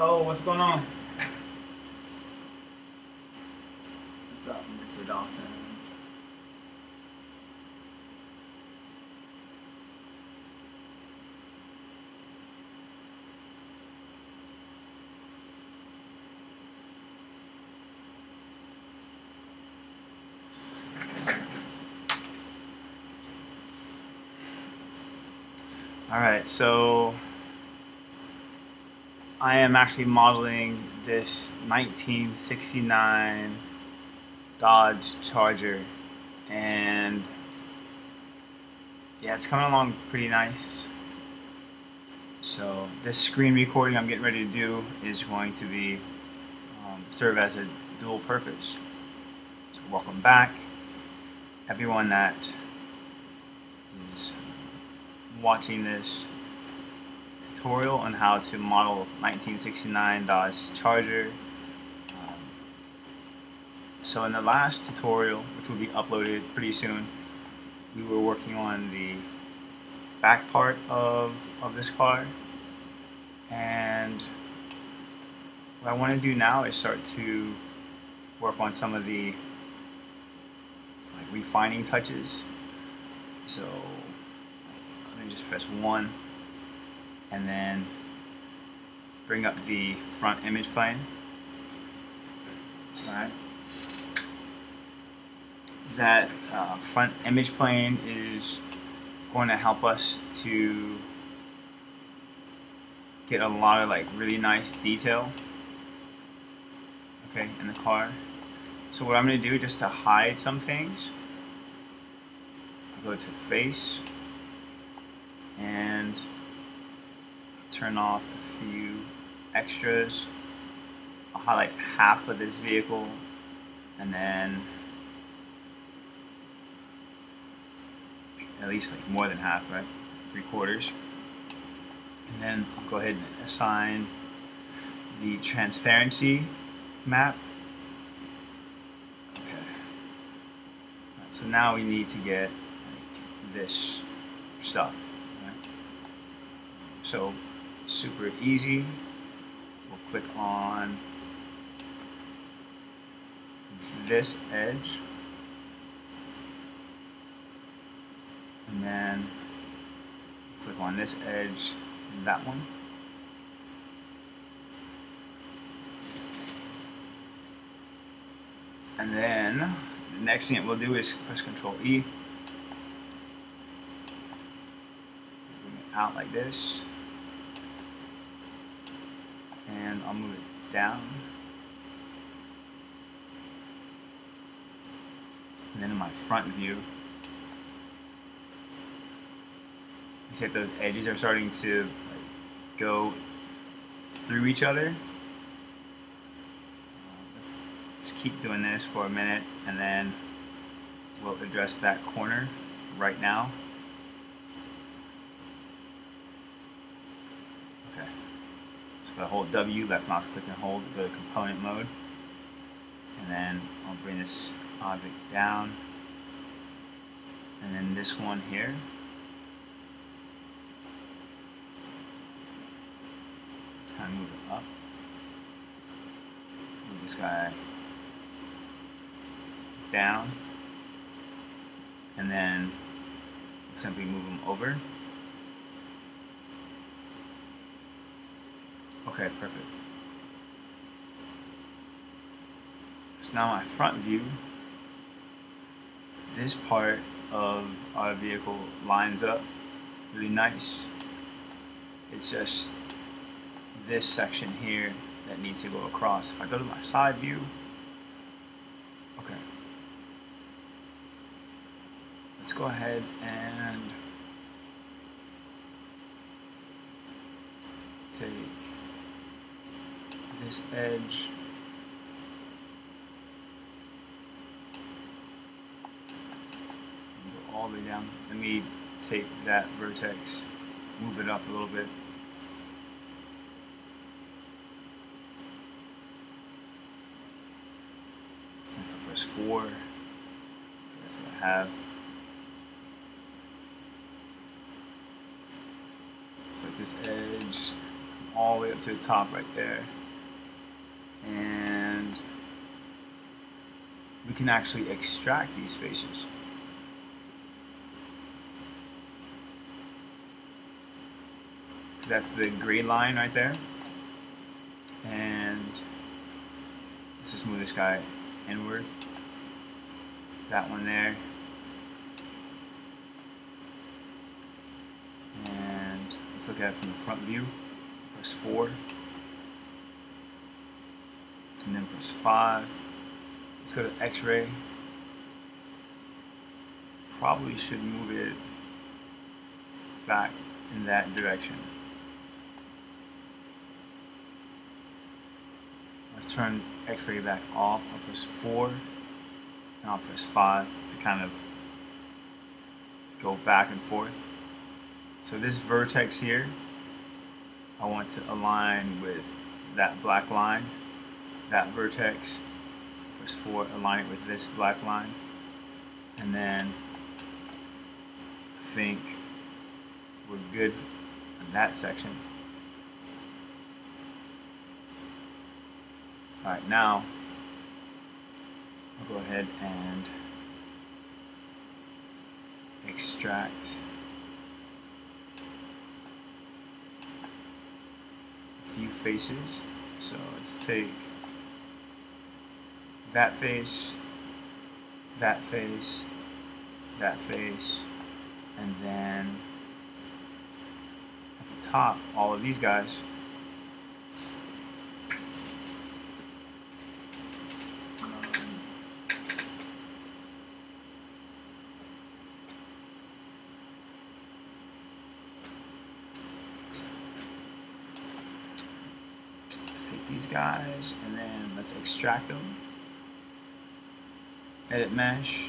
Oh, what's going on? What's up, Mr. Dawson? Alright, so I am actually modeling this 1969 Dodge Charger, and yeah, it's coming along pretty nice. So this screen recording I'm getting ready to do is going to be serve as a dual purpose. So welcome back, everyone that is watching this tutorial on how to model 1969 Dodge Charger. So in the last tutorial, which will be uploaded pretty soon, we were working on the back part of this car, and what I want to do now is start to work on some of the refining touches. So let me just press 1 and then bring up the front image plane. Alright. That front image plane is going to help us to get a lot of really nice detail, okay, in the car. So what I'm going to do, just to hide some things, I'll go to face and turn off a few extras. I'll highlight half of this vehicle, and then at least more than half, right? 3/4. And then I'll go ahead and assign the transparency map. Okay. Right, so now we need to get this stuff. Right? So super easy. We'll click on this edge, and then click on this edge and that one. And then the next thing that we'll do is press Control E. Bring it out like this. And I'll move it down. And then in my front view, you see that those edges are starting to go through each other. Let's keep doing this for a minute, and then we'll address that corner right now. Okay. So if I hold W, left mouse click and hold, go to component mode, and then I'll bring this object down, and then this one here. Just kind of move it up. Move this guy down, and then simply move them over. Okay, perfect. So now my front view, this part of our vehicle lines up really nice. It's just this section here that needs to go across. If I go to my side view, okay, let's go ahead and take this edge, and go all the way down. Let me take that vertex, move it up a little bit. And if I press 4, that's what I have. So this edge, come all the way up to the top right there. And we can actually extract these faces. That's the gray line right there. And let's just move this guy inward. That one there. And let's look at it from the front view. Press 4. And then press 5. Let's go to X-ray. Probably should move it back in that direction. Let's turn X-ray back off. I'll press 4 and I'll press 5 to kind of go back and forth. So this vertex here, I want to align with that black line. That vertex, press 4, align it with this black line. And then I think we're good on that section. Alright, now I'll go ahead and extract a few faces. So let's take that face, that face, that face, and then at the top, all of these guys. These guys, and then let's extract them. Edit mesh,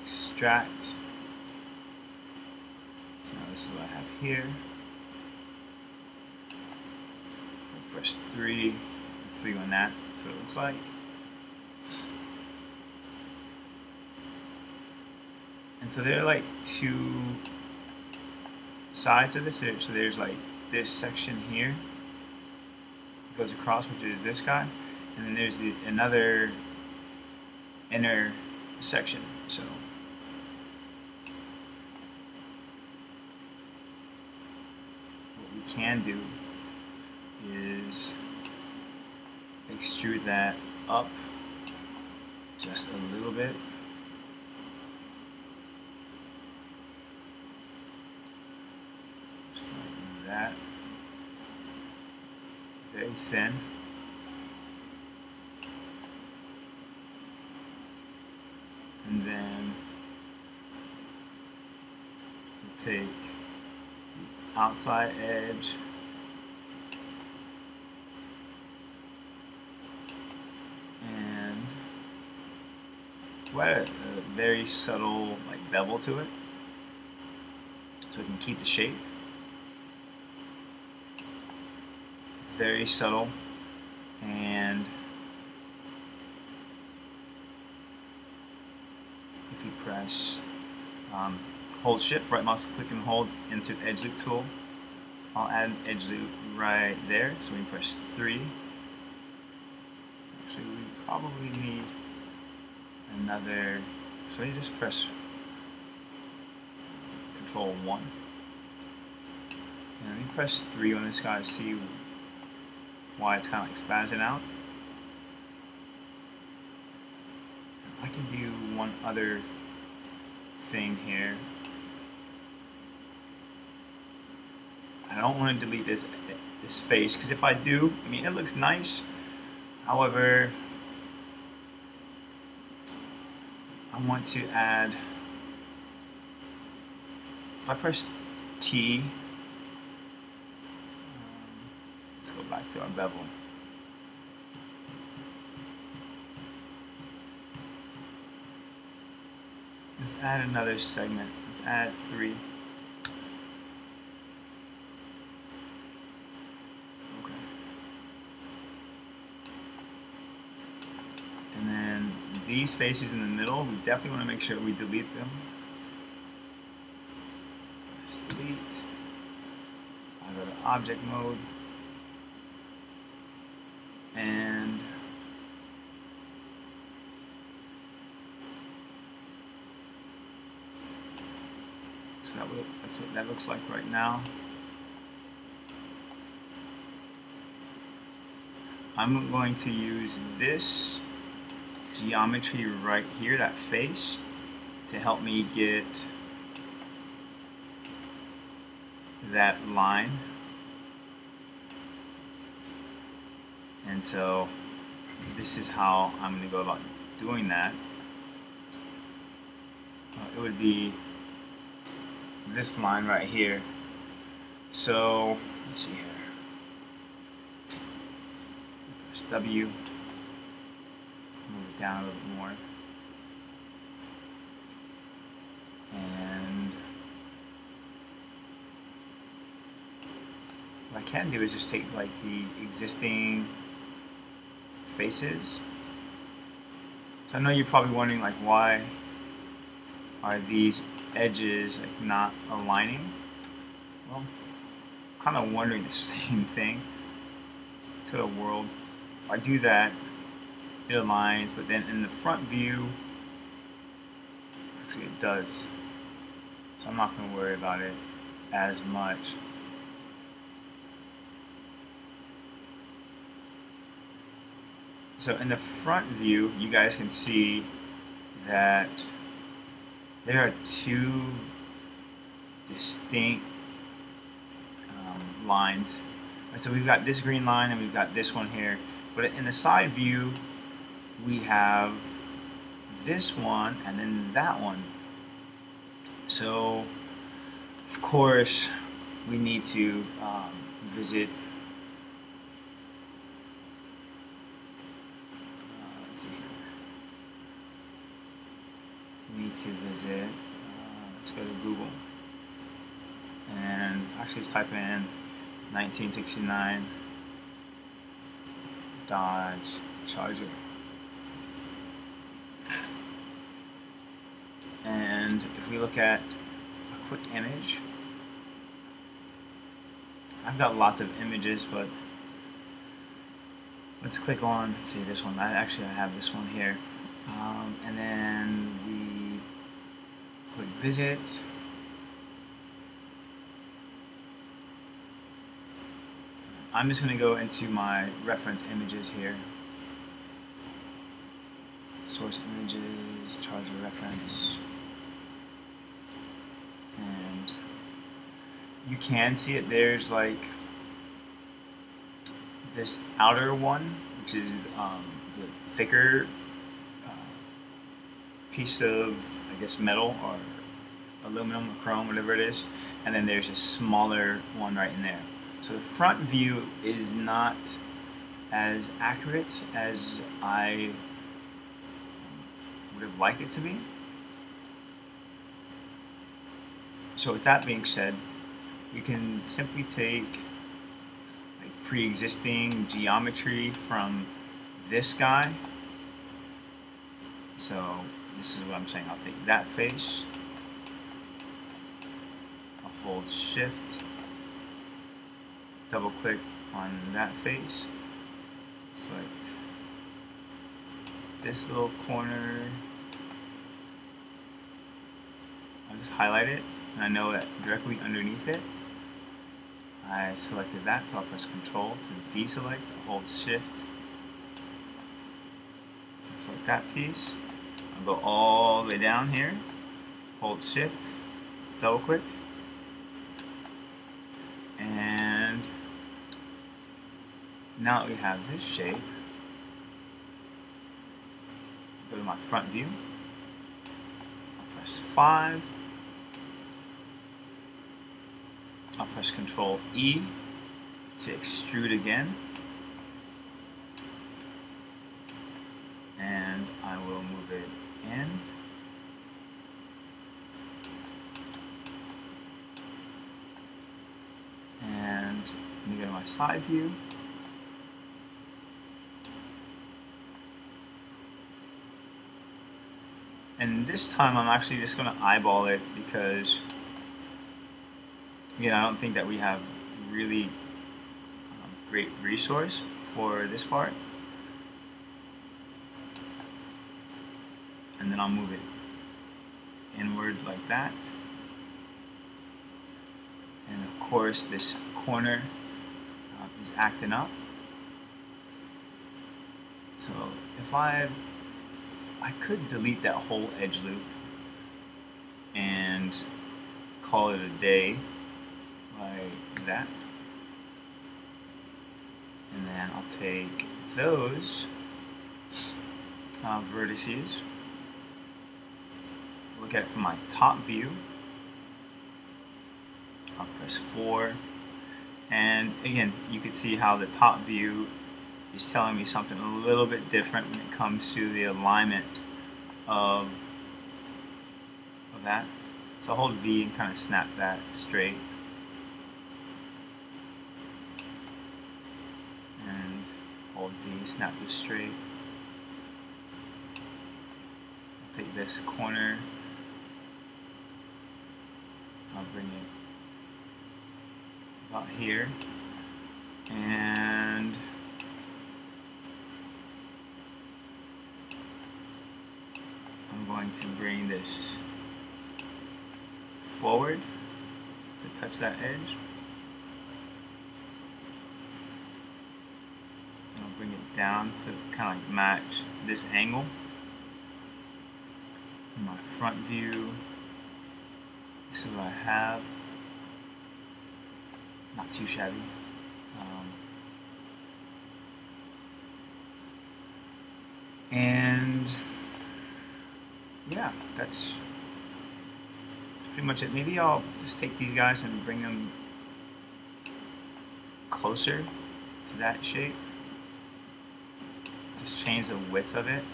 extract. So now this is what I have here. I'll press 3 on that. That's what it looks like. And so there are like two sides of this. So there's like this section here goes across, which is this guy, and then there's another inner section. So what we can do is extrude that up just a little bit. Just like that. Very thin. And then we'll take the outside edge and we'll add a very subtle like bevel to it so we can keep the shape. Very subtle, and if you press hold shift, right mouse click and hold, insert edge loop tool, I'll add an edge loop right there. So we press 3. Actually, we probably need another, so you just press Control 1 and then press 3 on this guy to see why it's kind of expanding out. I can do one other thing here. I don't want to delete this face, because if I do, I mean, it looks nice. However, I want to add, if I press T, let's go back to our bevel. Let's add another segment. Let's add 3. Okay. And then these faces in the middle, we definitely want to make sure we delete them. Press delete. I go to object mode. So that's what that looks like right now. I'm going to use this geometry right here, that face, to help me get that line. And so this is how I'm going to go about doing that. It would be this line right here. So let's see here. Press W. Move it down a little bit more. And what I can do is just take like the existing faces. So I know you're probably wondering like why are these edges like not aligning? Well, I'm kind of wondering the same thing to the world. If I do that, it aligns, but then in the front view, actually it does. So I'm not going to worry about it as much. So in the front view, you guys can see that there are two distinct lines. And so we've got this green line and we've got this one here. But in the side view, we have this one and then that one. So, of course, we need to visit. Let's see here. We need to visit. Let's go to Google. And actually, let's type in 1969 Dodge Charger. And if we look at a quick image, I've got lots of images, but let's click on, let's see, this one. I have this one here. And then we click visit. I'm just going to go into my reference images here. Source images, charger reference. And you can see it. There's like this outer one, which is the thicker piece of, I guess, metal or aluminum or chrome, whatever it is. And then there's a smaller one right in there. So the front view is not as accurate as I would have liked it to be. So with that being said, we can simply take like pre-existing geometry from this guy. So this is what I'm saying. I'll take that face. I'll hold Shift. Double click on that face. Select this little corner. I'll just highlight it, and I know that directly underneath it I selected that, so I'll press Control to deselect. I'll hold Shift. So select that piece. I'll go all the way down here, hold Shift, double click, and now that we have this shape, go to my front view, I'll press 5, I'll press Control E to extrude again, and I will move it in. And let me go to my side view. And this time I'm actually just going to eyeball it because, again, I don't think that we have really great resource for this part. And then I'll move it inward like that. course, this corner is acting up. So if I could delete that whole edge loop and call it a day like that. And then I'll take those vertices, look at it from my top view. I'll press 4, and again, you can see how the top view is telling me something a little bit different when it comes to the alignment of that. So I'll hold V and kind of snap that straight. And hold V, snap this straight. I'll take this corner, I'll bring it about here, and I'm going to bring this forward to touch that edge. And I'll bring it down to kind of like match this angle. In my front view, this is what I have. Not too shabby. And yeah, that's pretty much it. Maybe I'll just take these guys and bring them closer to that shape. Just change the width of it.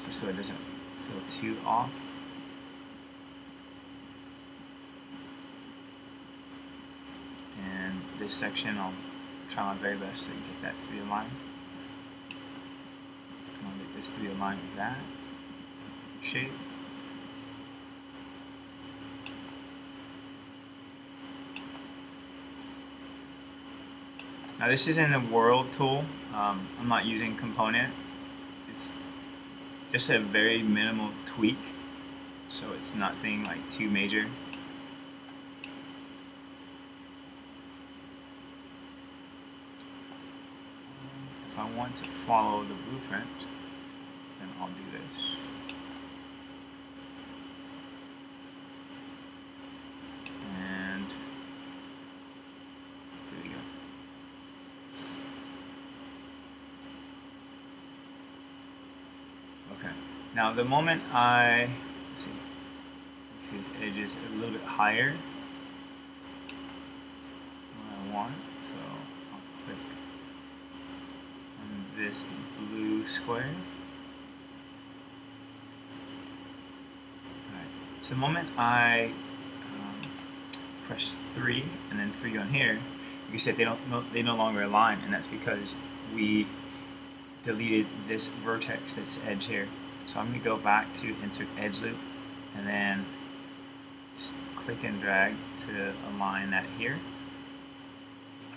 Just so it doesn't feel too off. And this section, I'll try my very best to get that to be aligned. I'll get this to be aligned with that shape. Now this is in the world tool. I'm not using component. It's just a very minimal tweak, so it's nothing like too major. If I want to follow the blueprint, then I'll do this. And there we go. Okay. Now the moment let's see this edge is a little bit higher than I want, so I'll click on this blue square. Alright, so the moment I press 3 and then 3 on here, you can see they no longer align, and that's because we deleted this vertex, this edge here. So I'm going to go back to insert edge loop and then just click and drag to align that here.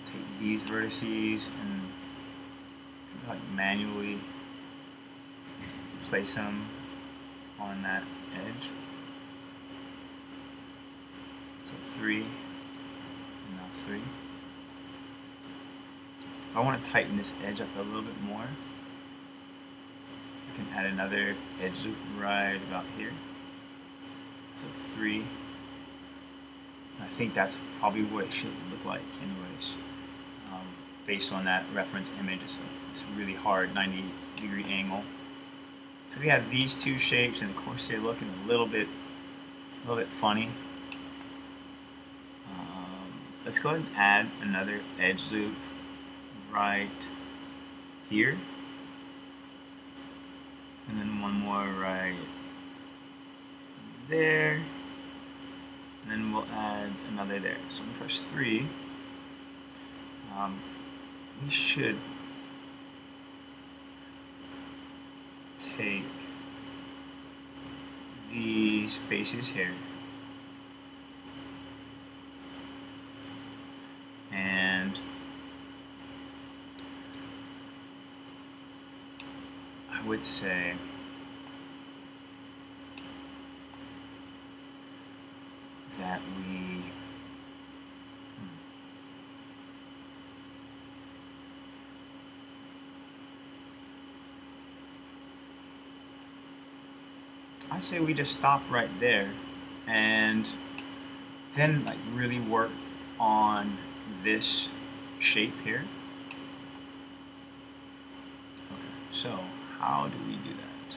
Take these vertices and like manually place them on that edge. So 3 and now 3. If I want to tighten this edge up a little bit more, I can add another edge loop right about here. So 3. I think that's probably what it should look like anyways. Based on that reference image, it's really hard 90-degree angle. So we have these two shapes, and of course they're looking a little bit funny. Let's go ahead and add another edge loop right here, and then one more right there, and then we'll add another there. So I'm going to press 3. We should take these faces here and I would say that we I say we just stop right there and then like really work on this shape here. Okay, so how do we do that?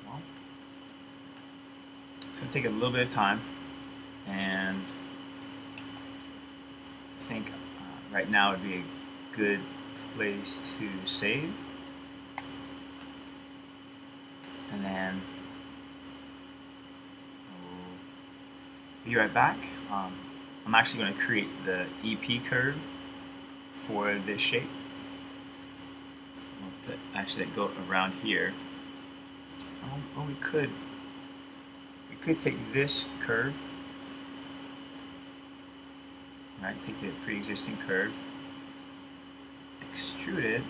Well, it's going to take a little bit of time, and I think right now would be a good place to save. And then we'll be right back. I'm actually going to create the EP curve for this shape. We'll actually go around here. Oh, we could take this curve, right? Take the pre-existing curve, extrude it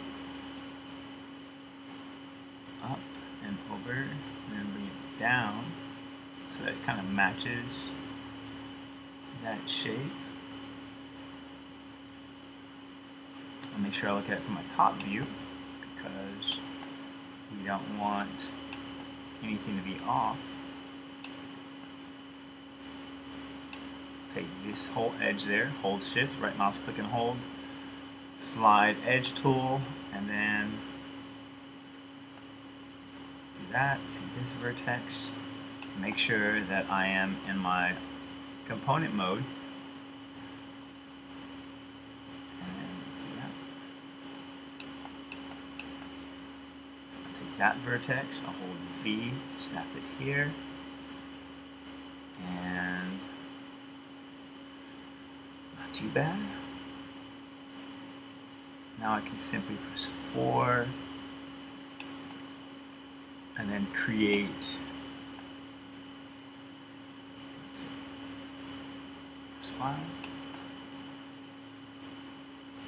up and over, and then bring it down so that it kind of matches that shape. I'll make sure I look at it from a top view because we don't want anything to be off. Take this whole edge there, hold shift, right mouse click and hold, slide edge tool, and then do that, take this vertex, make sure that I am in my component mode, and let's see that. I'll take that vertex, I'll hold V, snap it here, and not too bad. Now I can simply press 4 and then create, press 5,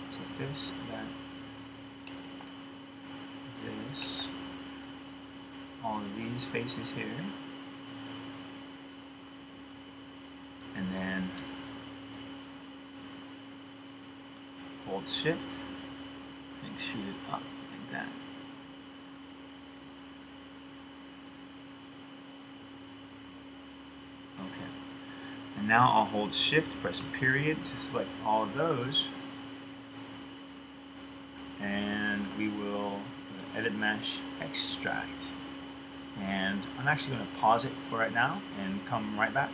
so this, that, this, all of these faces here, and then hold shift and shoot it up like that. Okay. And now I'll hold shift, press period to select all of those. And we will go to edit mesh, extract. And I'm actually going to pause it for right now and come right back.